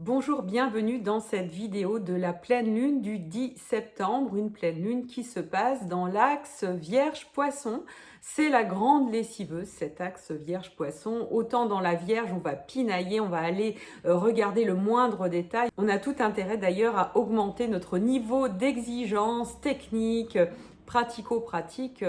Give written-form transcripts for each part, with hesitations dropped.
Bonjour, bienvenue dans cette vidéo de la pleine lune du 10 septembre, une pleine lune qui se passe dans l'axe Vierge-Poisson. C'est la grande lessiveuse, cet axe Vierge-Poisson. Autant dans la Vierge, on va pinailler, on va aller regarder le moindre détail. On a tout intérêt d'ailleurs à augmenter notre niveau d'exigence technique, pratico-pratique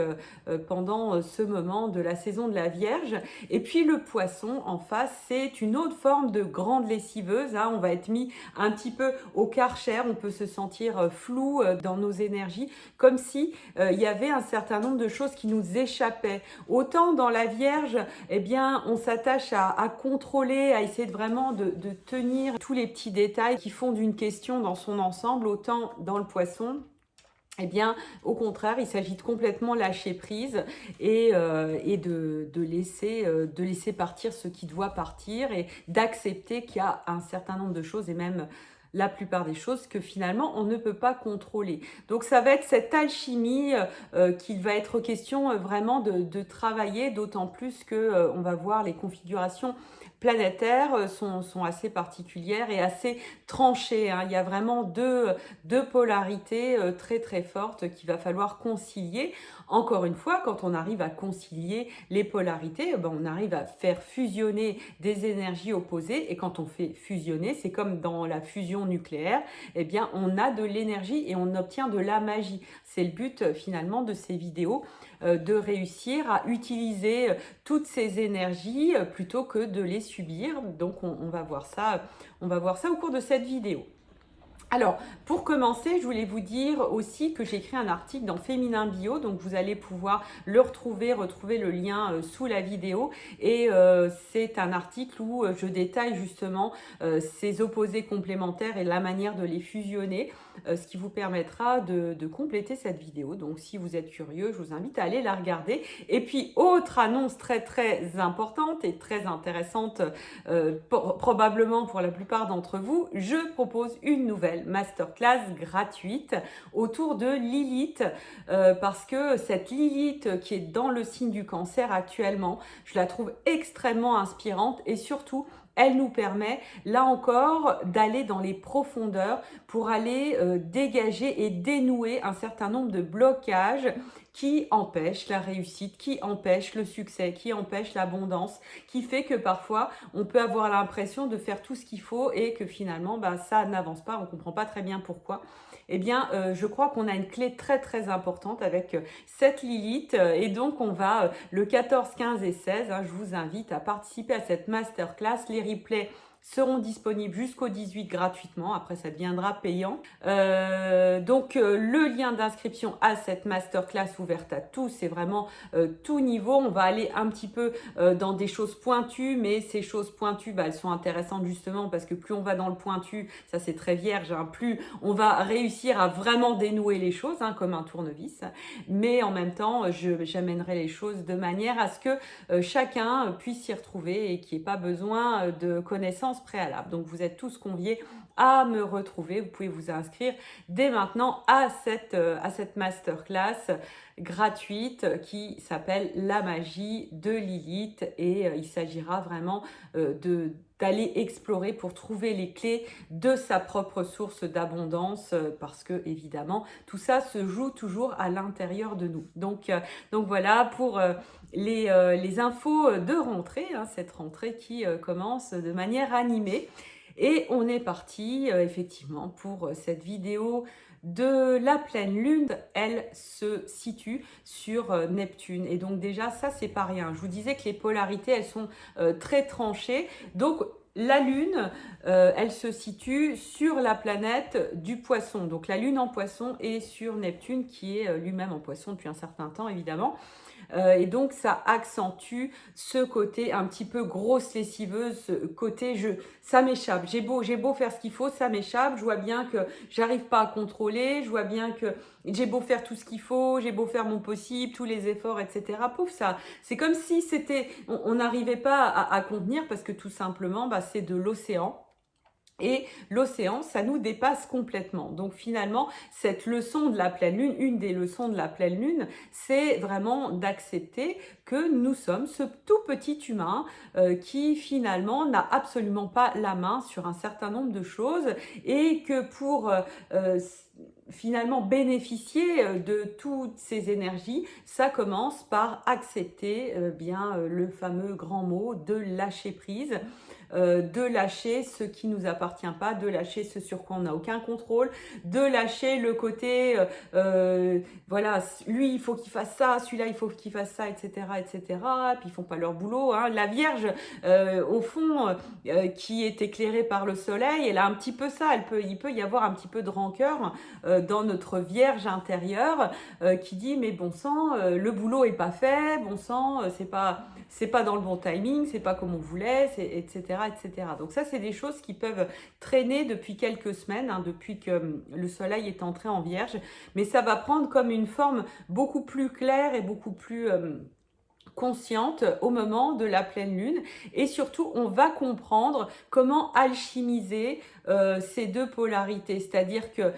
pendant ce moment de la saison de la Vierge. Et puis le poisson en face, c'est une autre forme de grande lessiveuse, hein. On va être mis un petit peu au karcher, on peut se sentir flou dans nos énergies, comme si il y avait un certain nombre de choses qui nous échappaient. Autant dans la Vierge, eh bien, on s'attache à contrôler, à essayer vraiment de tenir tous les petits détails qui font d'une question dans son ensemble, autant dans le poisson. Eh bien, au contraire, il s'agit de complètement lâcher prise et de laisser partir ce qui doit partir et d'accepter qu'il y a un certain nombre de choses et même la plupart des choses que finalement on ne peut pas contrôler. Donc ça va être cette alchimie qu'il va être question vraiment de travailler, d'autant plus que on va voir les configurations planétaires sont assez particulières et assez tranchées, hein. Il y a vraiment deux polarités très très fortes qu'il va falloir concilier. Encore une fois, quand on arrive à concilier les polarités, ben, on arrive à faire fusionner des énergies opposées. Et quand on fait fusionner, c'est comme dans la fusion nucléaire, eh bien, on a de l'énergie et on obtient de la magie. C'est le but finalement de ces vidéos, de réussir à utiliser toutes ces énergies plutôt que de les subir. Donc on va voir ça au cours de cette vidéo. Alors, pour commencer, je voulais vous dire aussi que j'ai écrit un article dans Féminin Bio, donc vous allez pouvoir le retrouver le lien sous la vidéo. Et c'est un article où je détaille justement ces opposés complémentaires et la manière de les fusionner, ce qui vous permettra de compléter cette vidéo. Donc, si vous êtes curieux, je vous invite à aller la regarder. Et puis, autre annonce très très importante et très intéressante, probablement pour la plupart d'entre vous, je propose une nouvelle masterclass gratuite autour de Lilith, parce que cette Lilith qui est dans le signe du Cancer actuellement, je la trouve extrêmement inspirante et surtout elle nous permet, là encore, d'aller dans les profondeurs pour aller dégager et dénouer un certain nombre de blocages qui empêchent la réussite, qui empêchent le succès, qui empêchent l'abondance, qui fait que parfois on peut avoir l'impression de faire tout ce qu'il faut et que finalement ça n'avance pas, on ne comprend pas très bien pourquoi. Eh bien, je crois qu'on a une clé très très importante avec cette Lilith, et donc on va le 14, 15 et 16, hein, je vous invite à participer à cette masterclass. Les replays seront disponibles jusqu'au 18 gratuitement, après ça deviendra payant. Le lien d'inscription à cette masterclass ouverte à tous, c'est vraiment tout niveau. On va aller un petit peu dans des choses pointues, mais ces choses pointues, elles sont intéressantes justement parce que plus on va dans le pointu, ça c'est très vierge, hein, plus on va réussir à vraiment dénouer les choses, hein, comme un tournevis. Mais en même temps, j'amènerai les choses de manière à ce que chacun puisse s'y retrouver et qu'il n'y ait pas besoin de connaissances préalables. Donc vous êtes tous conviés à me retrouver. Vous pouvez vous inscrire dès maintenant à cette masterclass gratuite qui s'appelle La magie de Lilith, et il s'agira vraiment d'aller explorer pour trouver les clés de sa propre source d'abondance, parce que évidemment tout ça se joue toujours à l'intérieur de nous. Donc voilà pour les infos de rentrée, hein, cette rentrée qui commence de manière animée. Et on est parti effectivement pour cette vidéo de la pleine lune. Elle se situe sur Neptune, et donc déjà ça c'est pas rien. Je vous disais que les polarités elles sont très tranchées, donc la lune elle se situe sur la planète du poisson, donc la lune en poisson est sur Neptune qui est lui-même en poisson depuis un certain temps évidemment. Et donc ça accentue ce côté un petit peu grosse lessiveuse, ce côté ça m'échappe, j'ai beau faire ce qu'il faut, ça m'échappe, je vois bien que j'arrive pas à contrôler, je vois bien que j'ai beau faire tout ce qu'il faut, j'ai beau faire mon possible, tous les efforts, etc. Pouf, ça, c'est comme si on n'arrivait pas à contenir, parce que tout simplement c'est de l'océan. Et l'océan, ça nous dépasse complètement. Donc finalement, cette leçon de la pleine lune, une des leçons de la pleine lune, c'est vraiment d'accepter que nous sommes ce tout petit humain qui finalement n'a absolument pas la main sur un certain nombre de choses et que pour finalement bénéficier de toutes ces énergies, ça commence par accepter le fameux grand mot de lâcher prise, de lâcher ce qui nous appartient pas, de lâcher ce sur quoi on n'a aucun contrôle, de lâcher le côté voilà, lui il faut qu'il fasse ça, celui-là il faut qu'il fasse ça, etc., etc. Puis ils font pas leur boulot, hein. La Vierge au fond qui est éclairée par le soleil, elle a un petit peu ça, il peut y avoir un petit peu de rancœur dans notre Vierge intérieure qui dit mais bon sang, le boulot est pas fait, bon sang, c'est pas dans le bon timing, c'est pas comme on voulait, etc., etc. Donc ça, c'est des choses qui peuvent traîner depuis quelques semaines, hein, depuis que le soleil est entré en Vierge, mais ça va prendre comme une forme beaucoup plus claire et beaucoup plus consciente au moment de la pleine lune, et surtout on va comprendre comment alchimiser ces deux polarités, c'est-à-dire que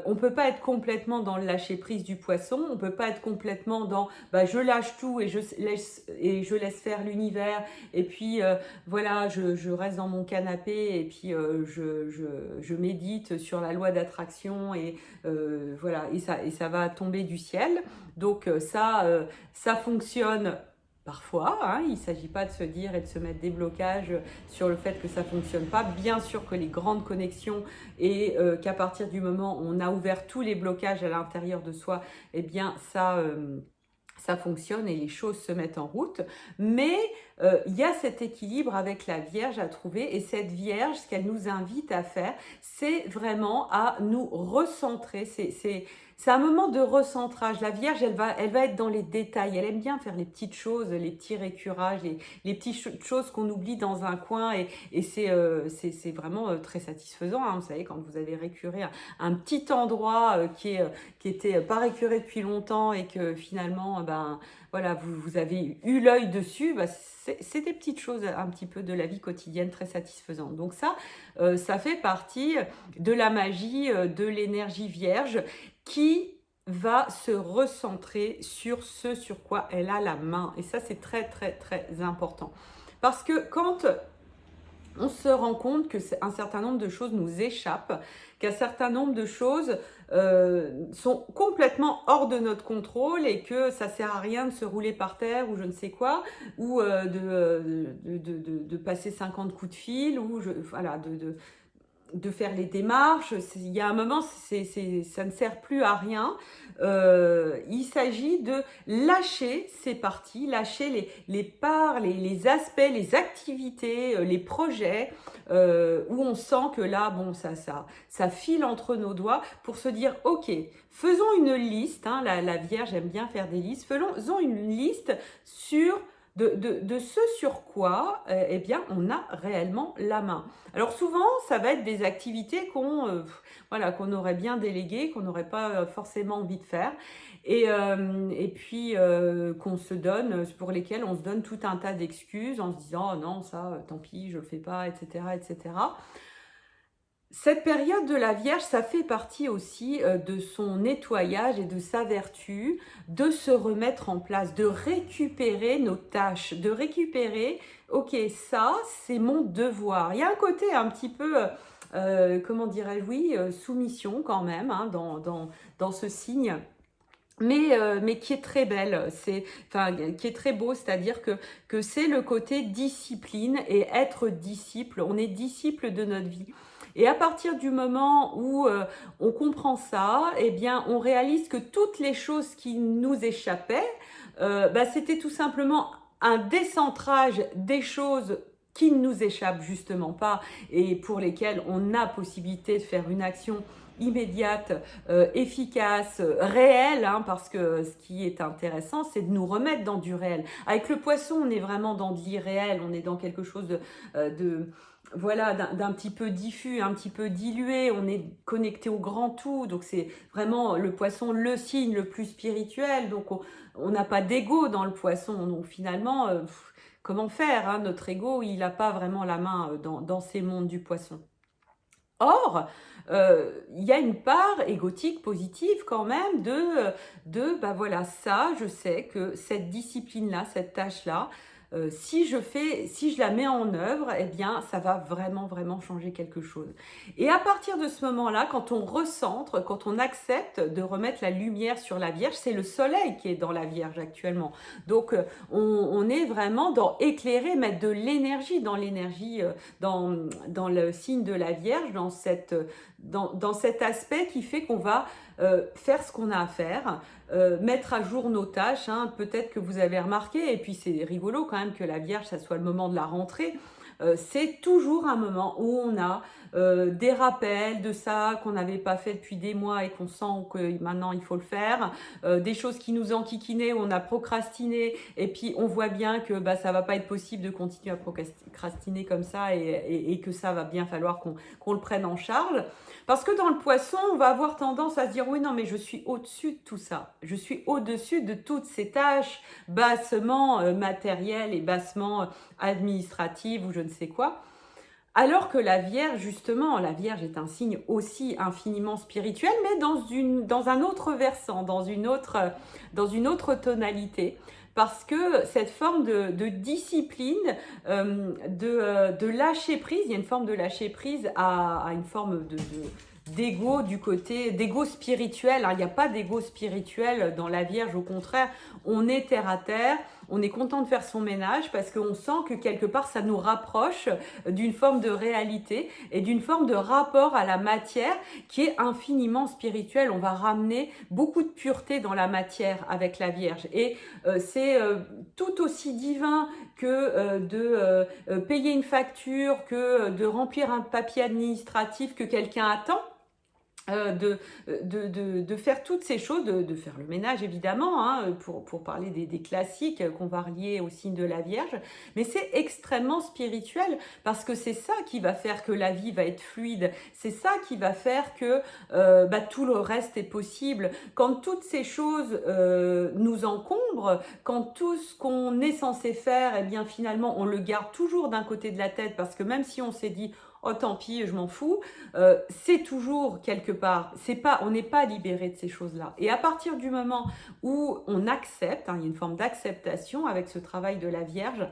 on peut pas être complètement dans le lâcher prise du poisson, on peut pas être complètement dans je lâche tout et je laisse faire l'univers et puis voilà, je reste dans mon canapé et puis je médite sur la loi d'attraction et voilà, et ça va tomber du ciel. Donc ça fonctionne parfois, hein. Il ne s'agit pas de se dire et de se mettre des blocages sur le fait que ça ne fonctionne pas. Bien sûr que les grandes connexions et qu'à partir du moment où on a ouvert tous les blocages à l'intérieur de soi, eh bien ça fonctionne et les choses se mettent en route. Mais il y a cet équilibre avec la Vierge à trouver, et cette Vierge, ce qu'elle nous invite à faire, c'est vraiment à nous recentrer. C'est un moment de recentrage. La Vierge, elle va être dans les détails. Elle aime bien faire les petites choses, les petits récurages, les petites choses qu'on oublie dans un coin. Et c'est vraiment très satisfaisant, hein. Vous savez, quand vous avez récuré un petit endroit qui était pas récuré depuis longtemps et que finalement, voilà, vous avez eu l'œil dessus, c'est des petites choses un petit peu de la vie quotidienne très satisfaisantes. Donc ça fait partie de la magie de l'énergie Vierge qui va se recentrer sur ce sur quoi elle a la main. Et ça, c'est très, très, très important. Parce que quand on se rend compte que un certain nombre de choses nous échappent, qu'un certain nombre de choses sont complètement hors de notre contrôle et que ça sert à rien de se rouler par terre ou je ne sais quoi, ou de passer 50 coups de fil, ou voilà, de faire les démarches. Il y a un moment, ça ne sert plus à rien. Il s'agit de lâcher ces parties, lâcher les parts, les aspects, les activités, les projets où on sent que là, bon, ça file entre nos doigts, pour se dire, ok, faisons une liste, hein, la Vierge aime bien faire des listes, faisons une liste de ce sur quoi eh bien, on a réellement la main. Alors souvent, ça va être des activités qu'on aurait bien déléguées, qu'on n'aurait pas forcément envie de faire, et puis qu'on se donne, pour lesquelles on se donne tout un tas d'excuses en se disant « Oh non, ça, tant pis, je le fais pas, etc. etc. » Cette période de la Vierge, ça fait partie aussi de son nettoyage et de sa vertu, de se remettre en place, de récupérer nos tâches, de récupérer, ok, ça, c'est mon devoir. Il y a un côté un petit peu, comment dirais-je, oui, soumission quand même, hein, dans ce signe. Mais qui est très belle, qui est très beau, c'est-à-dire que c'est le côté discipline et être disciple. On est disciple de notre vie. Et à partir du moment où on comprend ça, eh bien, on réalise que toutes les choses qui nous échappaient, c'était tout simplement un décentrage des choses qui ne nous échappent justement pas et pour lesquelles on a possibilité de faire une action immédiate, efficace, réelle, hein, parce que ce qui est intéressant, c'est de nous remettre dans du réel. Avec le poisson, on est vraiment dans de l'irréel, on est dans quelque chose voilà, d'un petit peu diffus, un petit peu dilué, on est connecté au grand tout, donc c'est vraiment le poisson, le signe le plus spirituel, donc on n'a pas d'ego dans le poisson, donc finalement, comment faire, hein, notre ego, il n'a pas vraiment la main dans ces mondes du poisson. Or, il y a une part égotique positive quand même bah voilà, ça, je sais que cette discipline-là, cette tâche-là, si je la mets en œuvre, eh bien, ça va vraiment, vraiment changer quelque chose. Et à partir de ce moment-là, quand on recentre, quand on accepte de remettre la lumière sur la Vierge, c'est le soleil qui est dans la Vierge actuellement. Donc, on est vraiment dans éclairer, mettre de l'énergie dans l'énergie, dans le signe de la Vierge, dans cet aspect qui fait qu'on va faire ce qu'on a à faire, mettre à jour nos tâches, hein. Peut-être que vous avez remarqué, et puis c'est rigolo quand même que la Vierge, ça soit le moment de la rentrée. C'est toujours un moment où on a des rappels de ça qu'on n'avait pas fait depuis des mois et qu'on sent que maintenant il faut le faire, des choses qui nous enquiquinaient, où on a procrastiné et puis on voit bien que bah, ça va pas être possible de continuer à procrastiner comme ça et que ça va bien falloir qu'on le prenne en charge. Parce que dans le poisson, on va avoir tendance à se dire oui, non, mais je suis au-dessus de tout ça. Je suis au-dessus de toutes ces tâches bassement matérielles et bassement administratives ou je ne sais quoi. Alors que la Vierge, justement, la Vierge est un signe aussi infiniment spirituel, mais dans un autre versant, dans une autre tonalité. Parce que cette forme de discipline, de lâcher prise, il y a une forme de lâcher prise à une forme d'ego du côté d'ego spirituel, hein. Il n'y a pas d'ego spirituel dans la Vierge, au contraire, on est terre à terre, on est content de faire son ménage parce qu'on sent que quelque part ça nous rapproche d'une forme de réalité et d'une forme de rapport à la matière qui est infiniment spirituelle. On va ramener beaucoup de pureté dans la matière avec la Vierge et c'est tout aussi divin que de payer une facture, que de remplir un papier administratif que quelqu'un attend. De faire toutes ces choses, de faire le ménage évidemment, hein, pour parler des classiques qu'on va relier au signe de la Vierge, mais c'est extrêmement spirituel parce que c'est ça qui va faire que la vie va être fluide, c'est ça qui va faire que bah, tout le reste est possible. Quand toutes ces choses nous encombrent, quand tout ce qu'on est censé faire, eh bien finalement on le garde toujours d'un côté de la tête parce que même si on s'est dit oh tant pis, je m'en fous, c'est toujours quelque part, on n'est pas libéré de ces choses-là. Et à partir du moment où on accepte, hein, il y a une forme d'acceptation avec ce travail de la Vierge,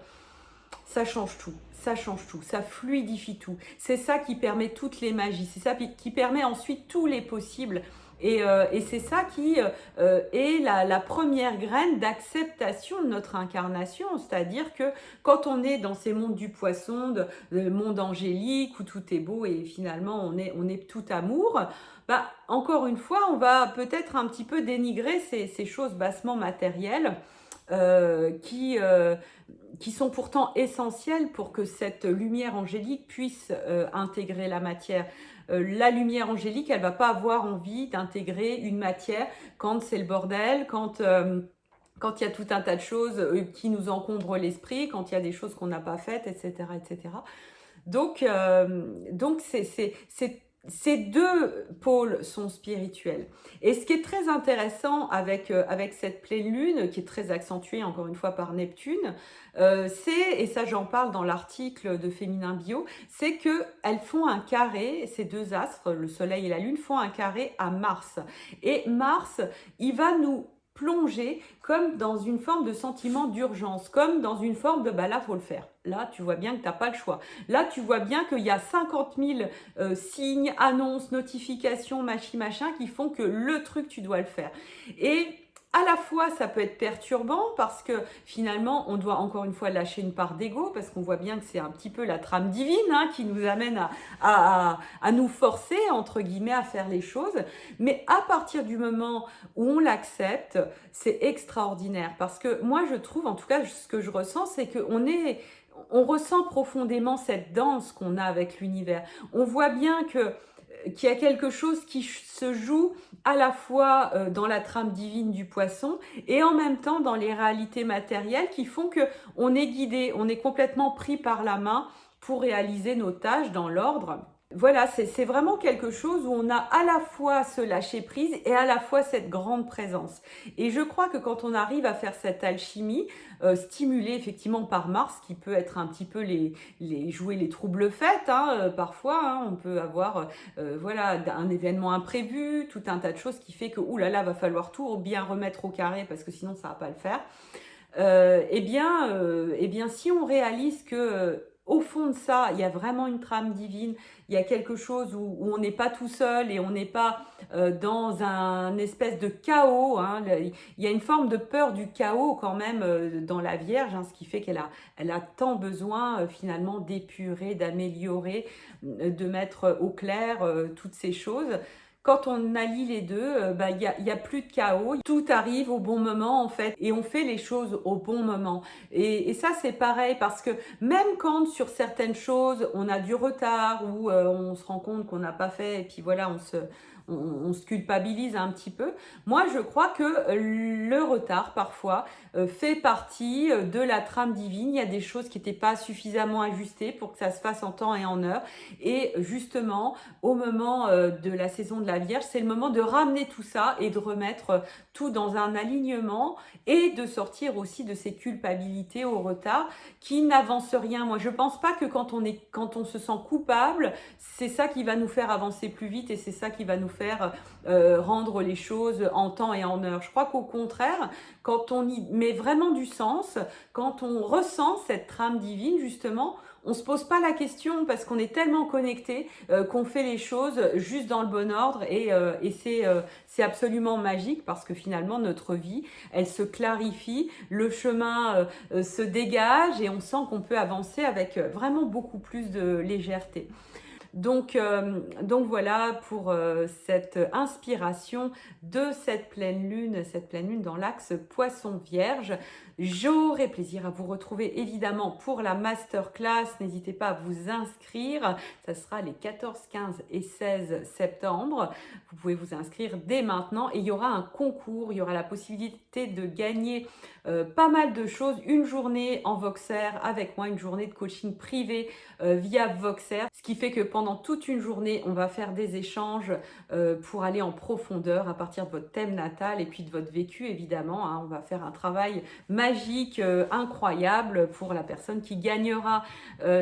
ça change tout, ça fluidifie tout. C'est ça qui permet toutes les magies, c'est ça qui permet ensuite tous les possibles. Et c'est ça qui est la première graine d'acceptation de notre incarnation, c'est-à-dire que quand on est dans ces mondes du poisson, le monde angélique où tout est beau et finalement on est tout amour, bah, encore une fois, on va peut-être un petit peu dénigrer ces choses bassement matérielles qui sont pourtant essentielles pour que cette lumière angélique puisse intégrer la matière. La lumière angélique, elle va pas avoir envie d'intégrer une matière quand c'est le bordel, quand il y a tout un tas de choses qui nous encombrent l'esprit, quand il y a des choses qu'on n'a pas faites, etc., etc. Donc ces deux pôles sont spirituels. Et ce qui est très intéressant avec cette pleine lune, qui est très accentuée encore une fois par Neptune, et ça j'en parle dans l'article de Féminin Bio, c'est qu'elles font un carré, ces deux astres, le soleil et la lune, font un carré à Mars. Et Mars, il va nous plonger comme dans une forme de sentiment d'urgence, comme dans une forme de bah là faut le faire. Là tu vois bien que tu n'as pas le choix. Là tu vois bien qu'il y a 50 000 signes, annonces, notifications, machin qui font que le truc tu dois le faire. Et à la fois, ça peut être perturbant parce que finalement, on doit encore une fois lâcher une part d'ego parce qu'on voit bien que c'est un petit peu la trame divine hein, qui nous amène à nous forcer, entre guillemets, à faire les choses. Mais à partir du moment où on l'accepte, c'est extraordinaire parce que moi, je trouve, en tout cas, ce que je ressens, c'est on ressent profondément cette danse qu'on a avec l'univers. On voit bien qu'il y a quelque chose qui se joue à la fois dans la trame divine du poisson et en même temps dans les réalités matérielles qui font qu'on est guidé, on est complètement pris par la main pour réaliser nos tâches dans l'ordre. Voilà, c'est vraiment quelque chose où on a à la fois ce lâcher prise et à la fois cette grande présence. Et je crois que quand on arrive à faire cette alchimie, stimulé effectivement par Mars, qui peut être un petit peu jouer les troubles faits, hein, parfois, hein, on peut avoir voilà, un événement imprévu, tout un tas de choses qui fait que, oulala, va falloir tout bien remettre au carré parce que sinon ça va pas le faire. Eh bien, si on réalise que au fond de ça, il y a vraiment une trame divine, il y a quelque chose où on n'est pas tout seul et on n'est pas dans un espèce de chaos, hein. Il y a une forme de peur du chaos quand même dans la Vierge, hein, ce qui fait elle a tant besoin finalement d'épurer, d'améliorer, de mettre au clair toutes ces choses. Quand on allie les deux, il y a plus de chaos, tout arrive au bon moment en fait, et on fait les choses au bon moment. Et ça c'est pareil parce que même quand sur certaines choses on a du retard ou on se rend compte qu'on n'a pas fait et puis voilà on se culpabilise un petit peu. Moi, je crois que le retard, parfois, fait partie de la trame divine. Il y a des choses qui n'étaient pas suffisamment ajustées pour que ça se fasse en temps et en heure. Et justement, au moment de la saison de la Vierge, c'est le moment de ramener tout ça et de remettre tout dans un alignement et de sortir aussi de ces culpabilités au retard qui n'avancent rien. Moi, je pense pas que quand on se sent coupable, c'est ça qui va nous faire avancer plus vite et c'est ça qui va nous faire rendre les choses en temps et en heure. Je crois qu'au contraire, quand on y met vraiment du sens, quand on ressent cette trame divine, justement, on se pose pas la question parce qu'on est tellement connecté qu'on fait les choses juste dans le bon ordre et c'est absolument magique parce que finalement notre vie elle se clarifie, le chemin se dégage et on sent qu'on peut avancer avec vraiment beaucoup plus de légèreté. Donc voilà pour cette inspiration de cette pleine lune dans l'axe Poisson-Vierge. J'aurai plaisir à vous retrouver évidemment pour la masterclass. N'hésitez pas à vous inscrire. Ça sera les 14, 15 et 16 septembre. Vous pouvez vous inscrire dès maintenant et il y aura un concours. Il y aura la possibilité de gagner pas mal de choses. Une journée en Voxer avec moi, une journée de coaching privé via Voxer. Ce qui fait que pendant toute une journée, on va faire des échanges pour aller en profondeur à partir de votre thème natal et puis de votre vécu évidemment, hein. On va faire un travail magique, incroyable pour la personne qui gagnera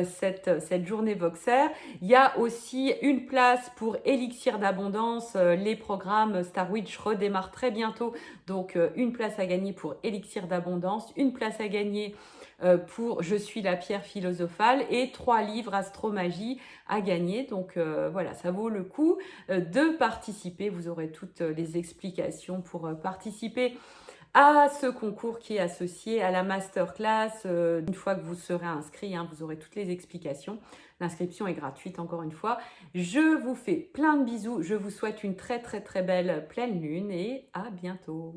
cette journée Voxer. Il y a aussi une place pour Élixir d'abondance. Les programmes Star Witch redémarrent très bientôt. Donc une place à gagner pour Élixir d'abondance, une place à gagner pour Je suis la pierre philosophale et 3 livres Astromagie à gagner. Donc voilà, ça vaut le coup de participer. Vous aurez toutes les explications pour participer à ce concours qui est associé à la masterclass. Une fois que vous serez inscrit, hein, vous aurez toutes les explications. L'inscription est gratuite encore une fois. Je vous fais plein de bisous. Je vous souhaite une très très très belle pleine lune et à bientôt.